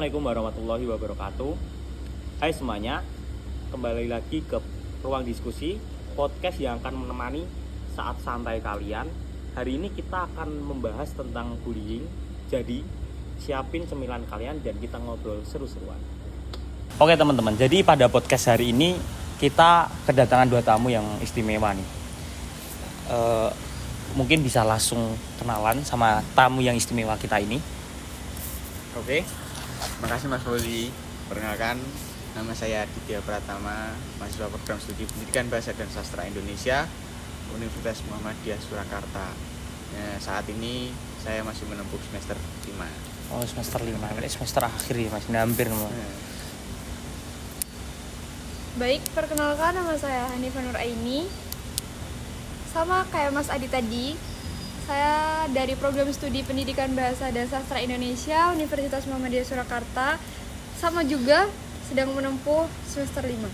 Assalamualaikum warahmatullahi wabarakatuh. Hai semuanya, kembali lagi ke Ruang Diskusi, podcast yang akan menemani saat santai kalian. Hari ini kita akan membahas tentang bullying. Jadi, siapin cemilan kalian dan kita ngobrol seru-seruan. Oke teman-teman, jadi pada podcast hari ini kita kedatangan dua tamu yang istimewa nih. Mungkin bisa langsung kenalan sama tamu yang istimewa kita ini. Oke, makasih Mas Fauzi. Perkenalkan, nama saya Aditya Pratama, mahasiswa program studi Pendidikan Bahasa dan Sastra Indonesia, Universitas Muhammadiyah Surakarta. Saat ini saya masih menempuh semester 5. Oh, semester 5, ini semester akhir ya, masih hampir. Baik, perkenalkan nama saya Hanifah Nur Aini. Sama kayak Mas Adi tadi, saya dari program studi Pendidikan Bahasa dan Sastra Indonesia Universitas Muhammadiyah Surakarta. Sama juga sedang menempuh semester 5.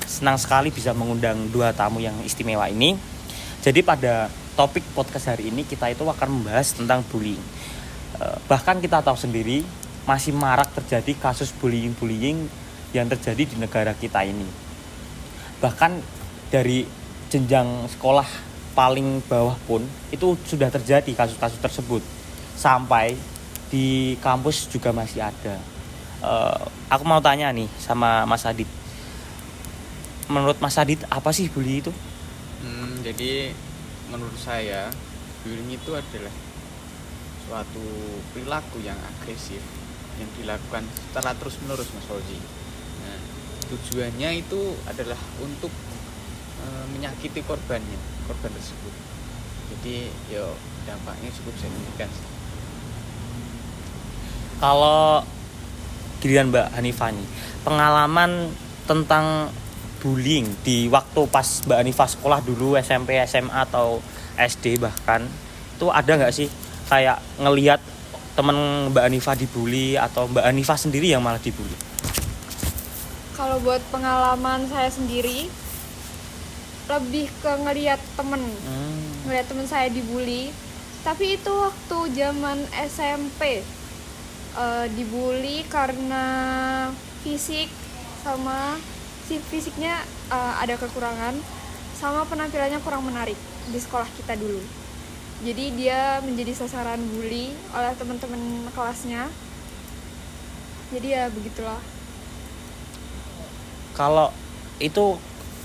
Senang sekali bisa mengundang dua tamu yang istimewa ini. Jadi pada topik podcast hari ini kita itu akan membahas tentang bullying. Bahkan kita tahu sendiri masih marak terjadi kasus bullying yang terjadi di negara kita ini. Bahkan dari jenjang sekolah paling bawah pun itu sudah terjadi kasus-kasus tersebut. Sampai di kampus juga masih ada. Aku mau tanya nih sama Mas Adit. Menurut Mas Adit apa sih bully itu? Jadi menurut saya bullying itu adalah suatu perilaku yang agresif yang dilakukan secara terus-menerus, Mas Fauzi. Nah, tujuannya itu adalah untuk menyakiti korban tersebut. Jadi dampaknya cukup signifikan. Kalau giliran Mbak Hanifah nih, pengalaman tentang bullying di waktu pas Mbak Hanifah sekolah dulu, SMP, SMA atau SD bahkan, itu ada nggak sih kayak ngelihat temen Mbak Hanifah dibully atau Mbak Hanifah sendiri yang malah dibully? Kalau buat pengalaman saya sendiri, lebih ke ngelihat temen saya dibully. Tapi itu waktu zaman SMP, dibully karena fisiknya ada kekurangan, sama penampilannya kurang menarik di sekolah kita dulu. Jadi dia menjadi sasaran bully oleh teman-teman kelasnya. Jadi ya begitulah. Kalau itu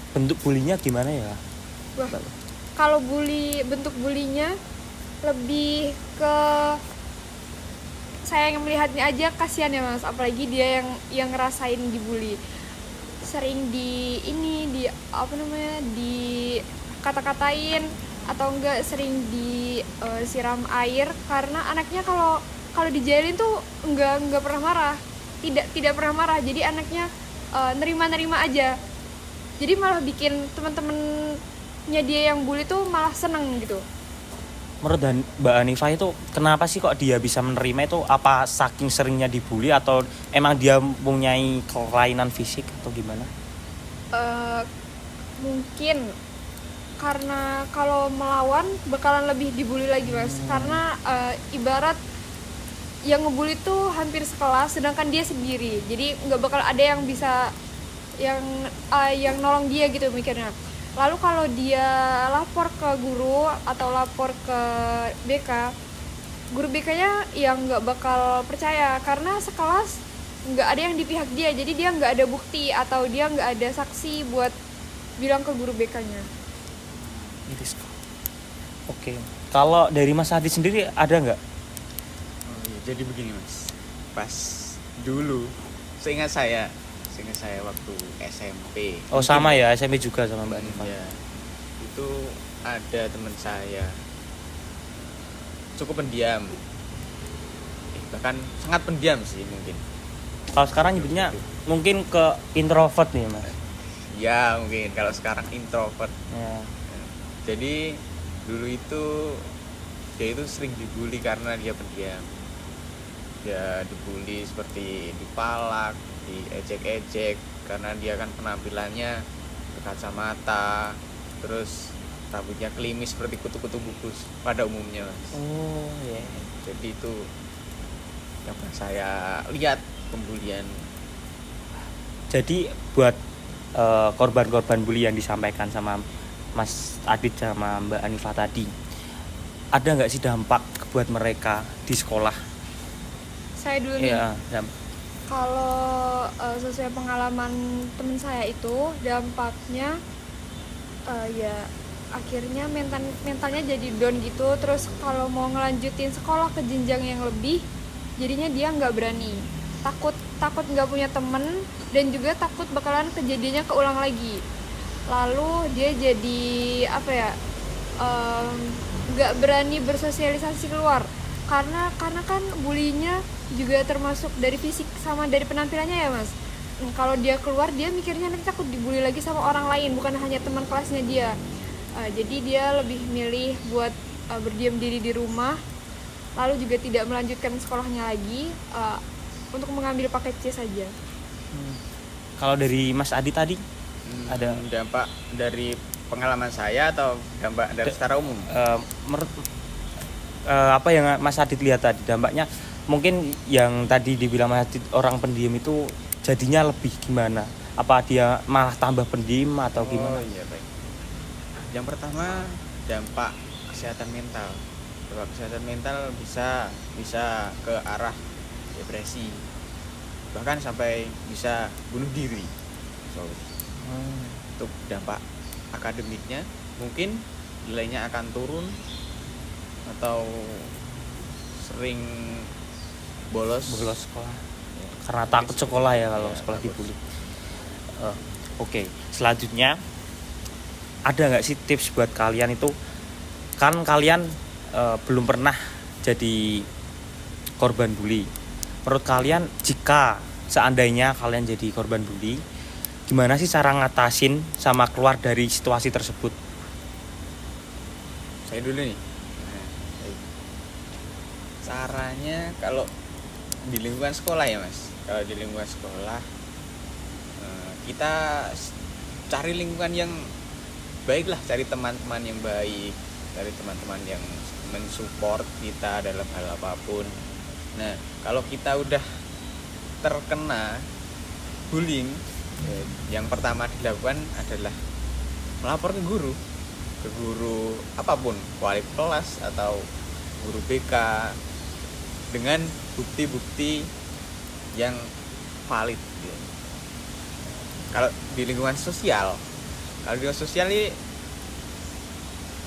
bentuk bulinya gimana ya? Wah, kalau bentuk bulinya lebih ke saya yang melihatnya aja kasihan ya Mas, apalagi dia yang ngerasain dibully. Sering di kata-katain atau enggak sering disiram air, karena anaknya kalau dijailin tuh enggak pernah marah. Tidak pernah marah. Jadi anaknya nerima aja. Jadi malah bikin teman-temannya dia yang bully tuh malah seneng gitu. Menurut Mbak Hanifah itu kenapa sih kok dia bisa menerima itu? Apa saking seringnya dibully atau emang dia mempunyai kelainan fisik atau gimana? Mungkin karena kalau melawan bakalan lebih dibully lagi Mas. Karena ibarat yang ngebully tuh hampir sekelas, sedangkan dia sendiri. Jadi nggak bakal ada yang bisa yang nolong dia gitu mikirnya. Lalu kalau dia lapor ke guru atau lapor ke BK, guru BK-nya yang nggak bakal percaya karena sekelas nggak ada yang di pihak dia. Jadi dia nggak ada bukti atau dia nggak ada saksi buat bilang ke guru BK-nya. Oke. Kalau dari Mas Adi sendiri ada nggak? Jadi begini Mas, pas dulu seingat saya waktu SMP. Oh sama ya, SMP juga sama Mbak Hanifah. Ya, itu ada teman saya cukup pendiam, bahkan sangat pendiam sih mungkin. Kalau sekarang nyebutnya mungkin ke introvert nih Mas. Ya mungkin kalau sekarang introvert. Ya. Jadi dulu itu dia itu sering dibully karena dia pendiam. Dia dibully seperti dipalak, diejek-ejek karena dia kan penampilannya berkacamata, terus rambutnya klimis seperti kutu-kutu bungkus pada umumnya Mas. Oh iya. Jadi itu yang saya lihat pembulian. Jadi buat korban-korban bully yang disampaikan sama Mas Adit sama Mbak Anifah tadi, ada nggak sih dampak buat mereka di sekolah? Saya dulu nih. Iya, Kalau sesuai pengalaman teman saya itu dampaknya ya akhirnya mentalnya jadi down gitu. Terus kalau mau ngelanjutin sekolah ke jenjang yang lebih, jadinya dia nggak berani, takut nggak punya temen, dan juga takut bakalan kejadiannya keulang lagi. Lalu dia jadi apa ya, nggak berani bersosialisasi keluar karena kan bulinya juga termasuk dari fisik sama dari penampilannya ya Mas. Kalau dia keluar dia mikirnya nanti takut dibully lagi sama orang lain, bukan hanya teman kelasnya dia. Jadi dia lebih milih buat berdiam diri di rumah, lalu juga tidak melanjutkan sekolahnya lagi, untuk mengambil paket C saja. Kalau dari Mas Adit tadi ada dampak dari pengalaman saya atau dampak dari secara umum? Apa yang Mas Adit lihat tadi dampaknya, mungkin yang tadi dibilang Mas Adit orang pendiam itu jadinya lebih gimana? Apa dia malah tambah pendiam atau gimana? Oh iya, baik. Yang pertama, dampak kesehatan mental. Dampak kesehatan mental bisa ke arah depresi, bahkan sampai bisa bunuh diri. Untuk dampak akademiknya mungkin nilainya akan turun atau sering bolos sekolah ya, karena takut sekolah ya kalau sekolah dibully. Oke. Selanjutnya ada nggak sih tips buat kalian itu, kan kalian belum pernah jadi korban bully. Menurut kalian jika seandainya kalian jadi korban bully, gimana sih cara ngatasin sama keluar dari situasi tersebut? Saya dulu nih. Caranya kalau di lingkungan sekolah ya Mas, kalau di lingkungan sekolah kita cari lingkungan yang baik lah, cari teman-teman yang baik, cari teman-teman yang mensupport kita dalam hal apapun. Nah, kalau kita udah terkena bullying, yang pertama dilakukan adalah melapor ke guru apapun, wali kelas atau guru BK, dengan bukti-bukti yang valid. Kalau di lingkungan sosial ini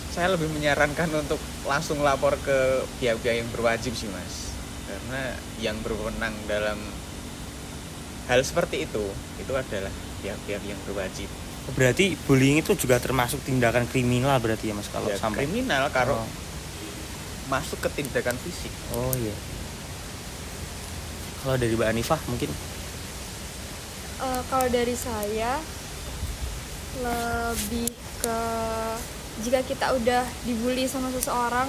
saya lebih menyarankan untuk langsung lapor ke pihak-pihak yang berwajib sih Mas, karena yang berwenang dalam hal seperti itu adalah pihak-pihak yang berwajib. Berarti bullying itu juga termasuk tindakan kriminal berarti ya Mas, kalau Ya, sampai kriminal kalau masuk ke tindakan fisik. Oh iya. Kalau dari Mbak Anifah mungkin? Kalau dari saya lebih ke, jika kita udah dibully sama seseorang,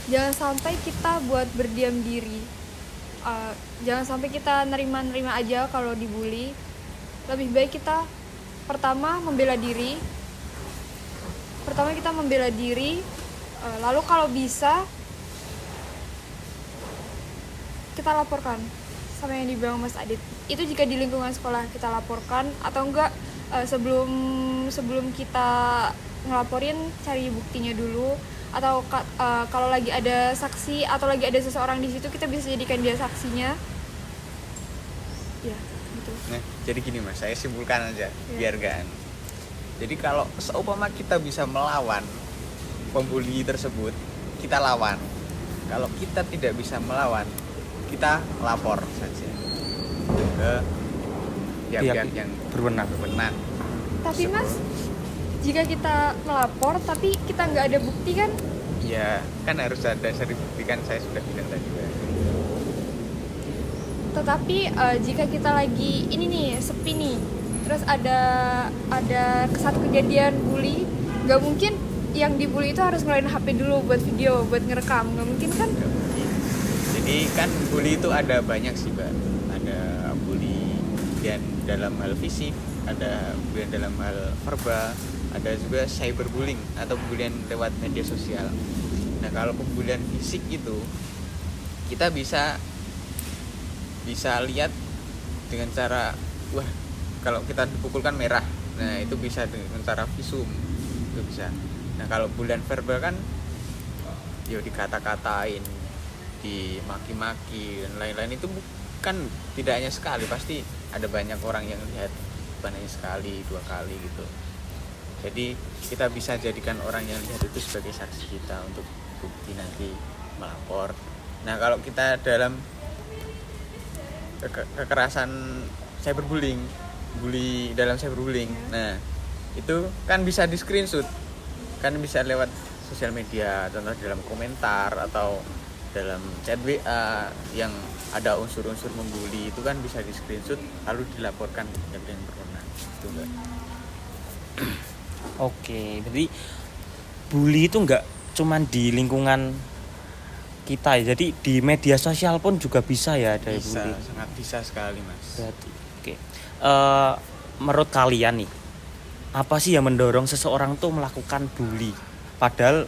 jangan sampai kita buat berdiam diri. Jangan sampai kita nerima aja kalau dibully. Lebih baik kita pertama membela diri. Lalu kalau bisa kita laporkan sama yang dibilang Mas Adit. Itu jika di lingkungan sekolah kita laporkan, atau enggak sebelum kita ngelaporin cari buktinya dulu, atau kalau lagi ada saksi atau lagi ada seseorang di situ, kita bisa jadikan dia saksinya. Ya, gitu. Nah, jadi gini Mas, saya simpulkan aja biar gak. Jadi kalau seumpama kita bisa melawan pembuli tersebut, kita lawan. Kalau kita tidak bisa melawan, kita lapor saja ke pihak-pihak yang berwenang. Tapi Mas, jika kita melapor tapi kita nggak ada bukti kan? Ya, kan harus ada dasar bukti, kan saya sudah bilang tadi. Tetapi jika kita lagi ini nih sepi nih, terus ada satu kejadian bully, nggak mungkin yang dibully itu harus ngeluarin HP dulu buat video, buat ngerekam, nggak mungkin kan? Nggak mungkin. Jadi kan bully itu ada banyak sih Mbak. Ada bully yang dalam hal fisik, ada bully dalam hal verbal, ada juga cyberbullying atau bullying lewat media sosial. Nah, kalau pembulian fisik itu kita bisa bisa lihat dengan cara, wah kalau kita dipukul kan merah, nah itu bisa dengan cara visum, itu bisa. Nah kalau bulian verbal kan ya dikata-katain, dimaki-maki dan lain-lain, itu kan tidak hanya sekali, pasti ada banyak orang yang lihat, bukan hanya sekali 2 kali gitu. Jadi kita bisa jadikan orang yang lihat itu sebagai saksi kita untuk bukti nanti melapor. Nah kalau kita dalam kekerasan cyberbullying, bully dalam cyberbullying, nah itu kan bisa di screenshot, kan bisa lewat sosial media, contoh dalam komentar atau dalam chat WA yang ada unsur-unsur membuli, itu kan bisa di screenshot lalu dilaporkan ke pihak yang berwenang, itu enggak. Oke, jadi bully itu nggak cuman di lingkungan kita ya, jadi di media sosial pun juga bisa ya ada Bisa, bully. sangat bisa sekali mas. Berarti, oke. Menurut kalian nih, apa sih yang mendorong seseorang tuh melakukan bully? Padahal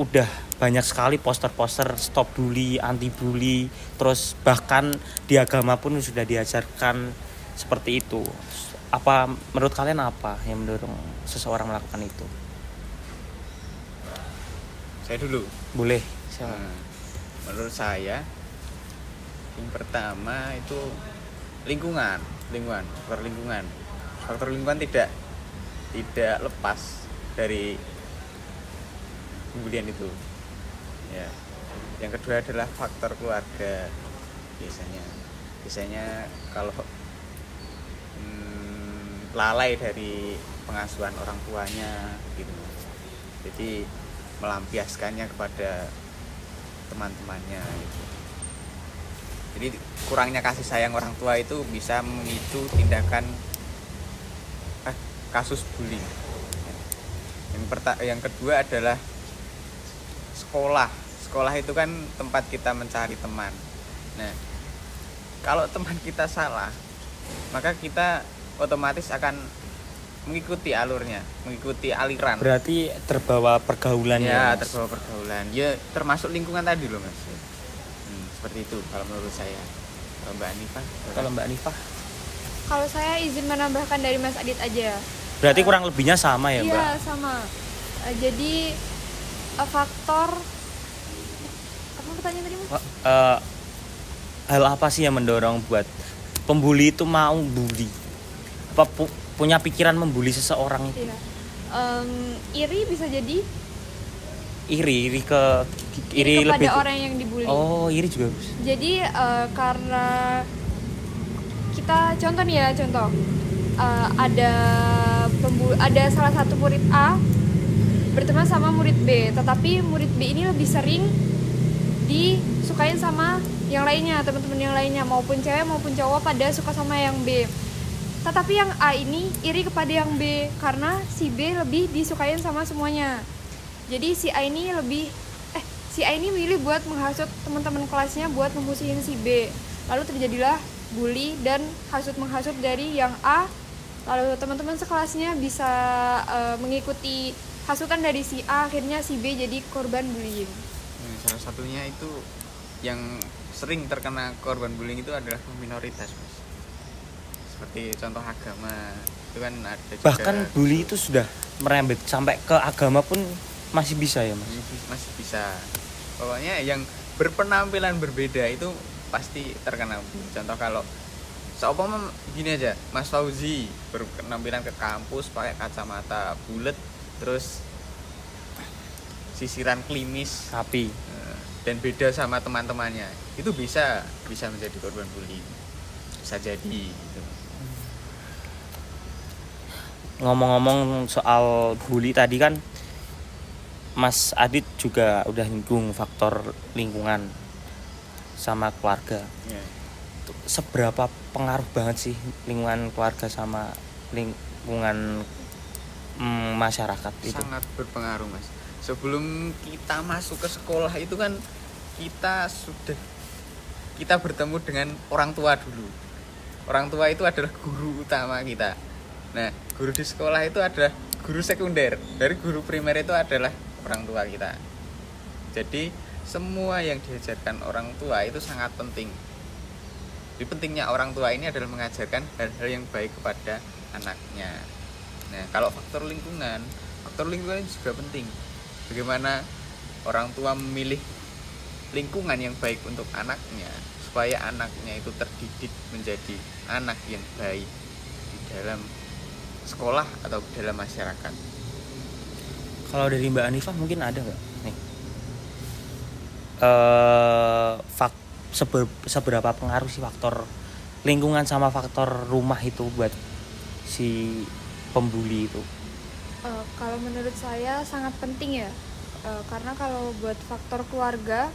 udah banyak sekali poster-poster stop bully, anti bully, terus bahkan di agama pun sudah diajarkan seperti itu. Apa menurut kalian apa yang mendorong seseorang melakukan itu? Saya dulu. Boleh. Siapa? Nah, menurut saya yang pertama itu lingkungan, faktor lingkungan tidak lepas dari pembulian itu ya. Yang kedua adalah faktor keluarga, biasanya kalau lalai dari pengasuhan orang tuanya gitu, jadi melampiaskannya kepada teman-temannya gitu. Jadi kurangnya kasih sayang orang tua itu bisa memicu tindakan kasus bullying. Yang kedua adalah sekolah itu kan tempat kita mencari teman. Nah kalau teman kita salah, maka kita otomatis akan mengikuti alurnya, mengikuti aliran. Berarti terbawa pergaulan ya, Mas? terbawa pergaulan. Ya termasuk lingkungan tadi loh mas. Seperti itu kalau menurut saya. Kalau Mbak Anifah? Kalau saya izin menambahkan dari Mas Adit aja. Berarti kurang lebihnya sama ya Mbak? Iya sama. Jadi faktor apa pertanyaan tadi Mas? Hal apa sih yang mendorong buat pembuli itu mau bully? Apa punya pikiran membuli seseorang itu? Iya. Iri bisa jadi. Iri Kepada lebih orang yang dibully. Oh, iri juga. Jadi karena kita contoh ada salah satu murid A berteman sama murid B, tetapi murid B ini lebih sering disukain sama yang lainnya, teman-teman yang lainnya, maupun cewek maupun cowok pada suka sama yang B. Tetapi yang A ini iri kepada yang B karena si B lebih disukain sama semuanya. Jadi si A ini milih buat menghasut teman-teman kelasnya buat memusuhin si B. Lalu terjadilah bully dan menghasut dari yang A. Lalu teman-teman sekelasnya bisa mengikuti hasutan dari si A, akhirnya si B jadi korban bullying. Salah satunya itu yang sering terkena korban bullying itu adalah minoritas, Mas. Seperti contoh agama, itu kan ada juga. Bahkan bully itu sudah merembet sampai ke agama pun masih bisa ya Mas? Masih bisa. Pokoknya yang berpenampilan berbeda itu pasti terkena bullying. Contoh kalau seumpama gini aja, Mas Fauzi berpenampilan ke kampus pakai kacamata bulat, terus sisiran klimis, Tapi dan beda sama teman-temannya, itu bisa menjadi korban bullying. Bisa jadi gitu. ngomong-ngomong soal bully tadi kan Mas Adit juga udah nyinggung faktor lingkungan sama keluarga. Ya. Seberapa pengaruh banget sih lingkungan keluarga sama lingkungan masyarakat itu? Sangat berpengaruh, Mas. Sebelum kita masuk ke sekolah itu kan kita bertemu dengan orang tua dulu. Orang tua itu adalah guru utama kita. Nah, guru di sekolah itu adalah guru sekunder. Dari guru primer itu adalah orang tua kita. Jadi semua yang diajarkan orang tua itu sangat penting. Jadi pentingnya orang tua ini adalah mengajarkan hal-hal yang baik kepada anaknya. Nah, kalau faktor lingkungan ini juga penting. Bagaimana orang tua memilih lingkungan yang baik untuk anaknya supaya anaknya itu terdidik menjadi anak yang baik di dalam sekolah atau dalam masyarakat. Kalau dari Mbak Anifah mungkin ada nggak nih seberapa pengaruh sih faktor lingkungan sama faktor rumah itu buat si pembuli itu? Kalau menurut saya sangat penting ya, karena kalau buat faktor keluarga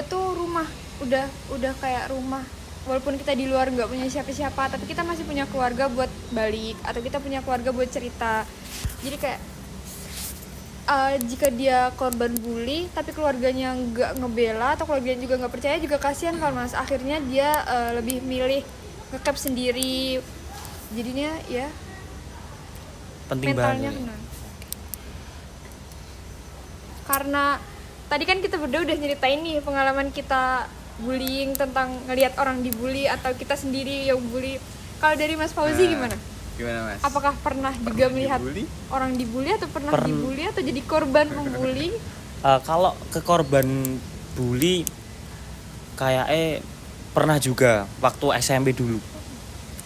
tuh rumah udah kayak rumah. Walaupun kita di luar nggak punya siapa-siapa, tapi kita masih punya keluarga buat balik, atau kita punya keluarga buat cerita. Jadi kayak jika dia korban bully tapi keluarganya nggak ngebela atau keluarganya juga nggak percaya, juga kasihan kan Mas. Akhirnya dia lebih milih nge-cap sendiri, jadinya ya Penting mentalnya banget. kena. Karena tadi kan kita berdua udah nyeritain nih pengalaman kita bullying, tentang ngelihat orang dibully atau kita sendiri yang bully. Kalau dari Mas Fauzi gimana? Gimana Mas? Apakah pernah juga melihat dibully? orang dibully atau pernah dibully atau jadi korban pembuli? Kalau ke korban bully kayak pernah juga waktu SMP dulu.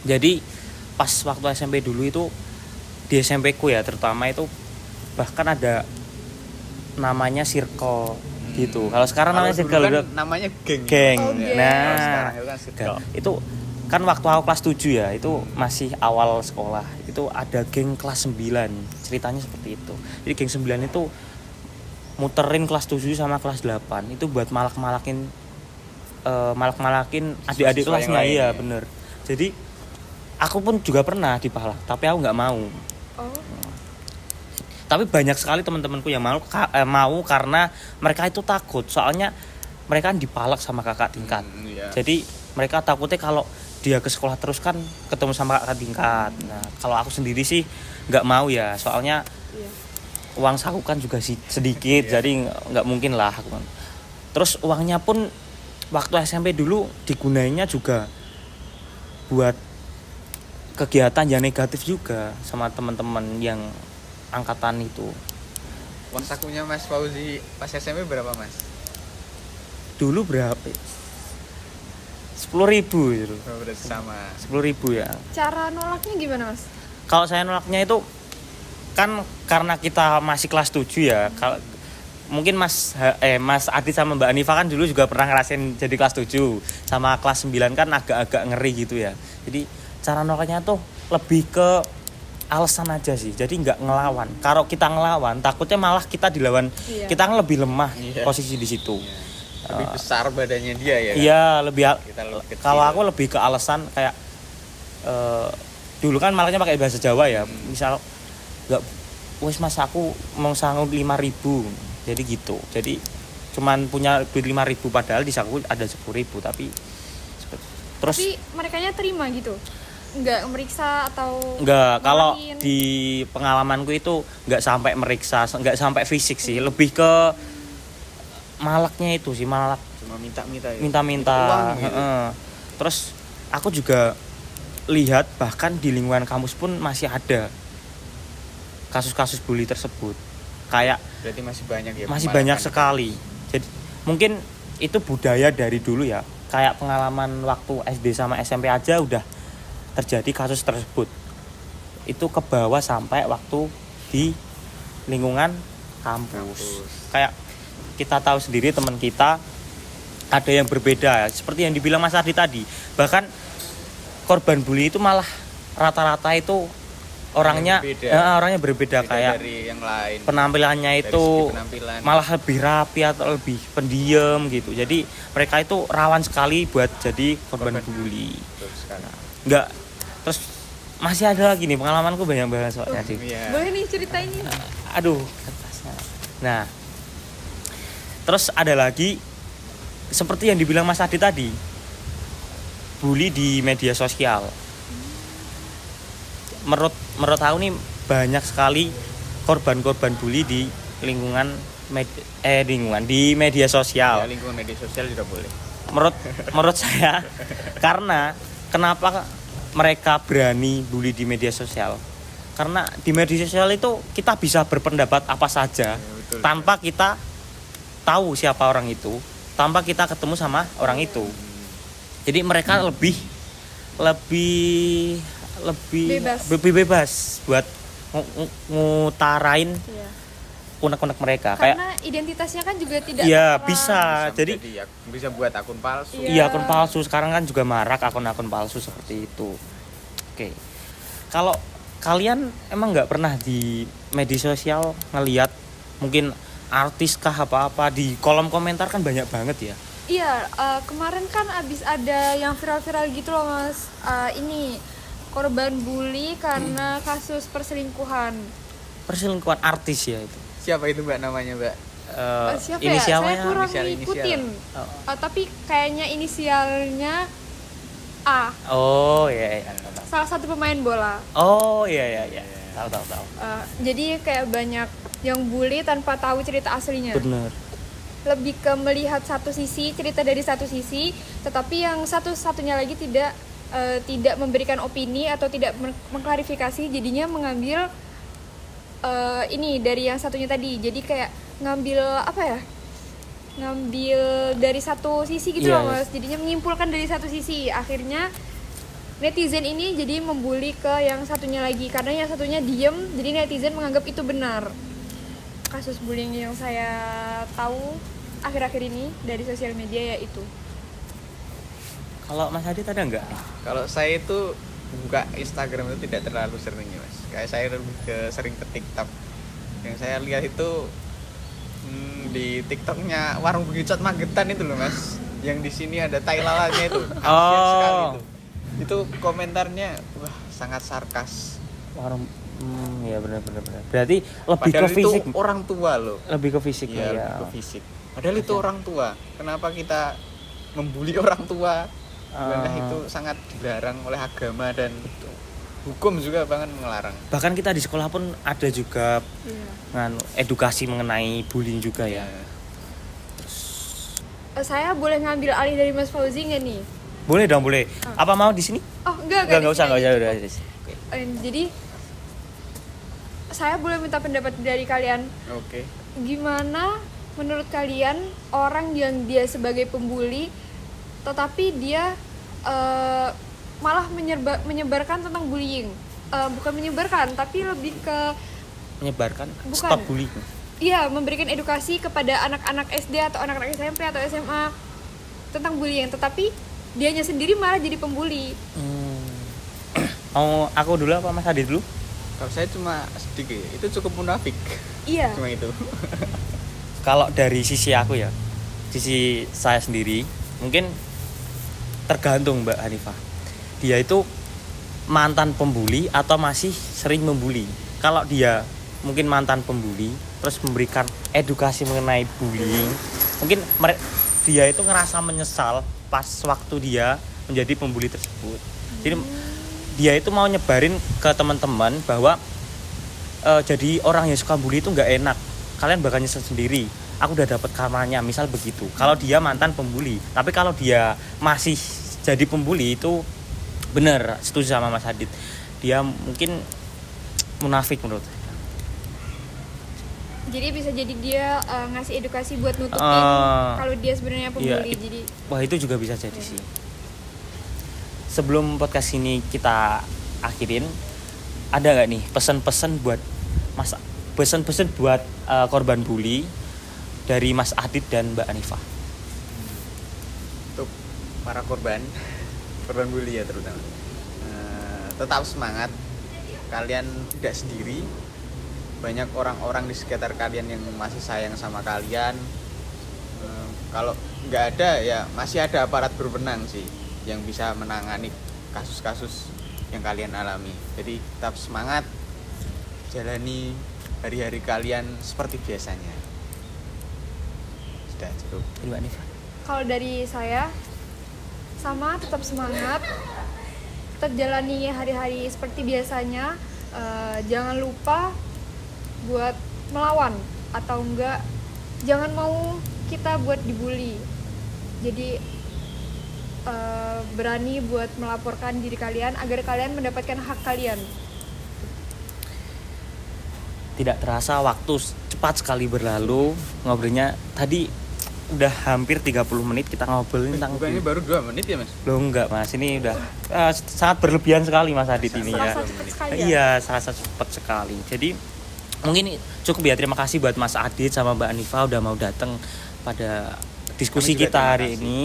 Jadi pas waktu SMP dulu itu di SMP ku ya terutama itu bahkan ada namanya circle gitu. Kalau sekarang namanya dulu circle kan udah namanya geng. geng. Oh, geng. Nah, Kalau sekarang itu kan circle. itu kan waktu aku kelas 7 ya, itu masih awal sekolah. Itu ada geng kelas 9. Ceritanya seperti itu. Jadi geng 9 itu muterin kelas 7 sama kelas 8. Itu buat malak-malakin adik-adik Siswa kelasnya. yang lain, Iya, ya. bener. Jadi aku pun juga pernah dipalak, tapi aku nggak mau. Oh, Tapi banyak sekali teman-temanku yang mau karena mereka itu takut. Soalnya mereka kan dipalak sama kakak tingkat. Iya. Jadi mereka takutnya kalau dia ke sekolah terus kan ketemu sama kakak tingkat. Nah, kalau aku sendiri sih nggak mau ya. Soalnya iya. uang saku kan juga sedikit, jadi nggak mungkin lah aku. Terus uangnya pun waktu SMP dulu digunainnya juga buat kegiatan yang negatif juga sama teman-teman yang angkatan itu. Uang sakunya Mas Fauzi pas SMP berapa Mas? Dulu berapa? 10.000 gitu. Oh, berarti sama. 10.000 ya. Cara nolaknya gimana Mas? Kalau saya nolaknya itu kan karena kita masih kelas 7 ya. Kalau mungkin Mas Adit sama Mbak Anifa kan dulu juga pernah ngerasain jadi kelas 7 sama kelas 9 kan agak-agak ngeri gitu ya. Jadi cara nolaknya tuh lebih ke alasan aja sih. Jadi nggak ngelawan. Kalau kita ngelawan takutnya malah kita dilawan. Iya. Kita kan lebih lemah Iya. posisi di situ. Lebih besar badannya dia ya. Iya, lebih Kita lebih kecil. kalau aku lebih ke alasan kayak dulu kan malahnya pakai bahasa Jawa ya. Misal nggak wes Mas aku mau sanggup 5.000. Jadi gitu. Jadi cuman punya duit 5.000 padahal di saku ada 10.000 tapi terus Tapi merekanya terima gitu? Nggak meriksa atau enggak, kalau marahin? di pengalamanku itu enggak sampai meriksa, enggak sampai fisik sih, lebih ke malaknya itu sih, malak Cuma minta-minta ya. minta-minta. Uang gitu. Heeh. Terus aku juga lihat bahkan di lingkungan kampus pun masih ada kasus-kasus bully tersebut. Kayak Berarti masih banyak ya. masih pemalakan banyak itu. sekali. Jadi mungkin itu budaya dari dulu ya. Kayak pengalaman waktu SD sama SMP aja udah terjadi kasus tersebut. Itu ke bawah sampai waktu di lingkungan kampus. Kayak kita tahu sendiri teman kita ada yang berbeda seperti yang dibilang Mas Ardi tadi. Bahkan korban bully itu malah rata-rata itu orangnya berbeda Beda kayak dari yang lain. penampilannya Dari itu segi penampilan. malah lebih rapi atau lebih pendiam gitu. Jadi mereka itu rawan sekali buat jadi korban bully. Betul sekali. Enggak. Terus masih ada lagi nih pengalamanku banyak banget soalnya sih. Iya. Boleh nih ceritain nih. Aduh, kertasnya. Nah, terus ada lagi seperti yang dibilang Mas Adi tadi, bully di media sosial. Menurut aku nih banyak sekali korban-korban bully di lingkungan di media Ya, sosial. lingkungan media sosial juga boleh. menurut saya, karena kenapa mereka berani bully di media sosial? Karena di media sosial itu kita bisa berpendapat apa saja betul. tanpa kita tahu siapa orang itu, tanpa kita ketemu sama orang itu. Jadi mereka lebih bebas buat ngutarain Iya. unek-unek mereka. Karena identitasnya kan juga tidak Iya, terang. bisa. Jadi bisa buat akun palsu. Iya. iya, akun palsu sekarang kan juga marak akun-akun palsu seperti itu. Oke. Kalau kalian emang nggak pernah di media sosial ngelihat mungkin artis kah apa-apa di kolom komentar kan banyak banget ya. Iya, kemarin kan abis ada yang viral-viral gitu loh Mas. Ini korban bully karena kasus perselingkuhan. Perselingkuhan artis ya itu. Siapa itu Mbak namanya, Mbak? Siapa ya? Saya Inisialnya kurang inisial. ngikutin. Oh. Tapi kayaknya inisialnya A. Oh iya, iya. Salah satu pemain bola. Oh iya. Tahu. Jadi kayak banyak yang bully tanpa tahu cerita aslinya. Bener. Lebih ke melihat satu sisi, cerita dari satu sisi, tetapi yang satunya lagi tidak memberikan opini atau tidak mengklarifikasi, jadinya mengambil ini dari yang satunya tadi. Jadi kayak ngambil apa ya? Ngambil dari satu sisi gitu Iya, loh Mas. Jadinya menyimpulkan dari satu sisi. Akhirnya netizen ini jadi membuli ke yang satunya lagi karena yang satunya diem, jadi netizen menganggap itu benar. Kasus bullying yang saya tahu akhir-akhir ini dari sosial media ya itu. Kalau Mas Adit ada nggak? Kalau saya itu buka Instagram itu tidak terlalu sering ya Mas. Kayak saya lebih sering ke TikTok. Yang saya lihat itu di TikToknya warung bekicot Magetan itu loh Mas. Yang di sini ada tai lalanya itu. Kasian sekali itu. Itu komentarnya wah sangat sarkas. Warung ya benar. Berarti lebih Padahal ke fisik. itu orang tua loh. Lebih ke fisik Iya, ya. lebih ke fisik. Padahal itu orang tua. Kenapa kita membuli orang tua? Karena itu sangat dilarang oleh agama dan hukum juga bahkan melarang. Bahkan kita di sekolah pun ada juga edukasi mengenai bullying juga ya. Saya boleh ngambil alih dari Mas Fauzi nggak nih? Boleh dong, boleh. Apa mau di sini? Oh enggak Enggak usah udah. Jadi saya boleh minta pendapat dari kalian. Oke. Gimana menurut kalian orang yang dia sebagai pembuli tetapi dia malah menyebarkan tentang bullying? Bukan menyebarkan tapi lebih ke Menyebarkan Bukan. stop bullying. iya, memberikan edukasi kepada anak-anak SD atau anak-anak SMP atau SMA tentang bullying, tetapi dianya sendiri malah jadi pembuli. Mau aku dulu apa Mas Adit dulu? Kalau saya cuma sedikit, itu cukup munafik. Iya. Cuma itu. Kalau dari sisi aku ya, sisi saya sendiri, mungkin tergantung Mbak Hanifah. Dia itu mantan pembuli atau masih sering membuli. Kalau dia mungkin mantan pembuli, terus memberikan edukasi mengenai bullying, mungkin dia itu ngerasa menyesal pas waktu dia menjadi pembuli tersebut. Jadi dia itu mau nyebarin ke teman-teman bahwa jadi orang yang suka bully itu nggak enak. Kalian bakal nyesel sendiri. Aku udah dapat karmanya, misal begitu. Kalau dia mantan pembuli, tapi kalau dia masih jadi pembuli itu bener, setuju sama Mas Adit. Dia mungkin munafik menurut saya. Jadi bisa jadi dia ngasih edukasi buat nutupin kalau dia sebenarnya pembuli. Iya, Jadi wah itu juga bisa jadi sih. Sebelum podcast ini kita akhirin, ada nggak nih pesan-pesan buat pesan-pesan buat korban bully dari Mas Adit dan Mbak Hanifah? Untuk para korban bully ya terutama, tetap semangat. Kalian tidak sendiri. Banyak orang-orang di sekitar kalian yang masih sayang sama kalian. Kalau nggak ada ya masih ada aparat berwenang sih yang bisa menangani kasus-kasus yang kalian alami. Jadi tetap semangat, jalani hari-hari kalian seperti biasanya. Sudah cukup. Mbak Hanifah. kalau dari saya sama, tetap semangat, tetap jalani hari-hari seperti biasanya. Jangan lupa buat melawan atau enggak, jangan mau kita buat dibully. Jadi berani buat melaporkan diri kalian agar kalian mendapatkan hak kalian. Tidak terasa waktu cepat sekali berlalu. Ngobrolnya tadi udah hampir 30 menit kita ngobrolin tentang Bukannya baru 2 menit ya, Mas? Loh enggak Mas, ini udah sangat berlebihan sekali Mas Adit ini ya. Serasa cepat sekali ya. Iya, serasa cepat sekali. Jadi mungkin cukup ya, terima kasih buat Mas Adit sama Mbak Anifa udah mau datang pada diskusi Kami juga kita terima hari kasih. ini.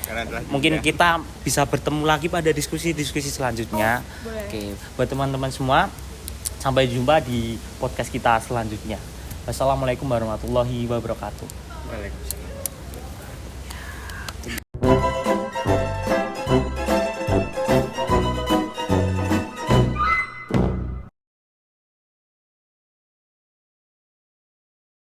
Karena telah Mungkin diundang. kita bisa bertemu lagi pada diskusi-diskusi selanjutnya. Boleh. Oke, buat teman-teman semua, sampai jumpa di podcast kita selanjutnya. Wassalamualaikum warahmatullahi wabarakatuh. Waalaikumsalam.